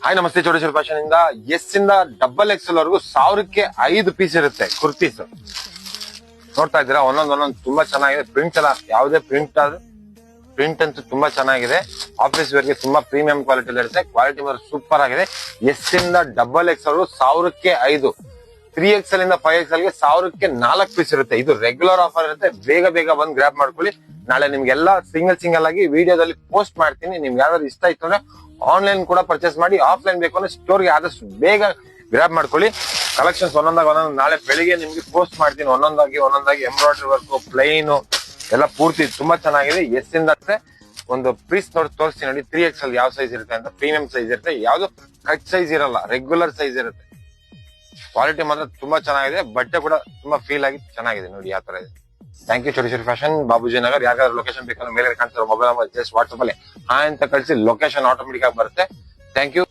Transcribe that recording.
Hi ನಮಸ್ತೆ, ಚೋಡೇಶ್ವರ fashion ಇಂದ S ಇಂದ ಡಬಲ್ ಎಕ್ಸೆಲ್ ವರೆಗೂ 1000ಕ್ಕೆ 5 ಪೀಸ್ ಇರುತ್ತೆ ಕುರ್ತೀಸ್. ನೋಡ್ತಾ ಇದ್ದೀರಾ, ಒಂದೊಂದು ತುಂಬಾ ಚೆನ್ನಾಗಿದೆ. ಪ್ರಿಂಟ್ ಎಲ್ಲ ಯಾವುದೇ ಪ್ರಿಂಟ್ ಅಂತೂ ತುಂಬಾ ಚೆನ್ನಾಗಿದೆ. ಆಫೀಸ್ ವೇರ್ಗೆ ತುಂಬಾ ಪ್ರೀಮಿಯಂ ಕ್ವಾಲಿಟಿ ಇರುತ್ತೆ. ಕ್ವಾಲಿಟಿ ಮಾತ್ರ ಸೂಪರ್ ಆಗಿದೆ. ಎಸ್ ಇಂದ ಡಬಲ್ ಎಕ್ಸೆಲ್ 1000ಕ್ಕೆ 5, 3XL ಇಂದ 5XL ಗೆ 1000ಕ್ಕೆ 4 ಪೀಸ್ ಇರುತ್ತೆ. ಇದು ರೆಗ್ಯುಲರ್ ಆಫರ್ ಇರುತ್ತೆ. ಬೇಗ ಬಂದು ಗ್ರಾಬ್ ಮಾಡ್ಕೊಳ್ಳಿ. ನಾಳೆ ನಿಮ್ಗೆಲ್ಲ ಸಿಂಗಲ್ ಆಗಿ ವಿಡಿಯೋದಲ್ಲಿ ಪೋಸ್ಟ್ ಮಾಡ್ತೀನಿ. ನಿಮ್ಗೆ ಯಾವ್ದಾದ್ರು ಇಷ್ಟ ಆಯ್ತು ಅಂದ್ರೆ ಆನ್ಲೈನ್ ಕೂಡ ಪರ್ಚೇಸ್ ಮಾಡಿ, ಆಫ್ಲೈನ್ ಬೇಕು ಅಂದ್ರೆ ಸ್ಟೋರ್ಗೆ ಆದಷ್ಟು ಬೇಗ ಗ್ರಾಬ್ ಮಾಡ್ಕೊಳ್ಳಿ. ಕಲೆಕ್ಷನ್ಸ್ ಒಂದೊಂದು ನಾಳೆ ಬೆಳಿಗ್ಗೆ ನಿಮ್ಗೆ ಪೋಸ್ಟ್ ಮಾಡ್ತೀನಿ. ಒಂದೊಂದಾಗಿ ಎಂಬ್ರಾಯ್ಡರಿ ವರ್ಕ್, ಪ್ಲೈನ್ ಎಲ್ಲ ಪೂರ್ತಿ ತುಂಬಾ ಚೆನ್ನಾಗಿದೆ. ಎಸ್ ಇಂದ ಒಂದು ಪೀಸ್ ತೋರಿಸ್ತೀನಿ ನೋಡಿ. 3XL ಯಾವ ಸೈಜ್ ಇರುತ್ತೆ ಅಂತ. ಪ್ರೀಮಿಯಂ ಸೈಜ್ ಇರುತ್ತೆ, ಯಾವ್ದು ಕಟ್ ಸೈಜ್ ಇರಲ್ಲ, ರೆಗ್ಯುಲರ್ ಸೈಜ್ ಇರುತ್ತೆ. ಕ್ವಾಲಿಟಿ ಮಾತ್ರ ತುಂಬಾ ಚೆನ್ನಾಗಿದೆ. ಬಟ್ಟೆ ಕೂಡ ತುಂಬಾ ಫೀಲ್ ಆಗಿ ಚೆನ್ನಾಗಿದೆ. ನೋಡಿ ಯಾವ ತರ ಇದೆ. Thank you Chowdeshwari fashion, Babuji Nagar. ಯಾರಿಗಾದ್ರೂ ಲೊಕೇಶನ್ ಬೇಕಂದ್ರೆ ಮೇಲೆ ಕಾಣ್ತಿರೋ ಮೊಬೈಲ್ ನಂಬರ್ ಜಸ್ಟ್ ವಾಟ್ಸ್ಆಪ್ ಅಲ್ಲಿ ಹಾ ಅಂತ ಕಳಿಸಿ, ಲೊಕೇಶನ್ ಆಟೋಮೆಟಿಕ್ ಆಗಿ ಬರುತ್ತೆ. Thank you.